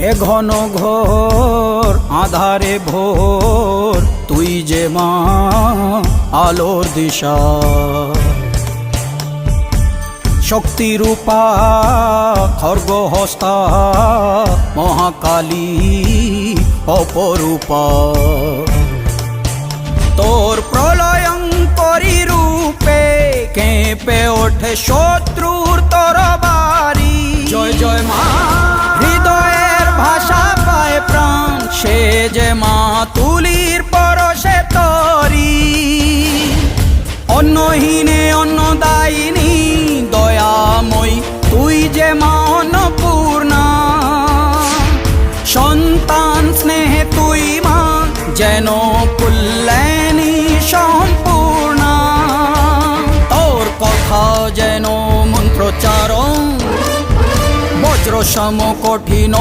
এ ঘন ঘোর আধারে ভোর তুই যে মা আলোর দিশা শক্তিরূপা খর্গহস্তা মহাকালী অপরূপা তোর প্রলয়ঙ্করী রূপে কেঁপে ওঠে শত্রুর তরবারি জয় জয় মা হৃদয়ের ভাষা পায় প্রাণ সে যে মা তুলির পরশে তরি অন্নহীনে অন্নদায়িনী দয়াময়ী তুই যে মা অন্নপূর্ণা সন্তান স্নেহে তুই মা যেন কল্যাণী সম্পূর্ণা তোর কথা যেন মন্ত্রোচ্চারণ বজ্র সম কঠিন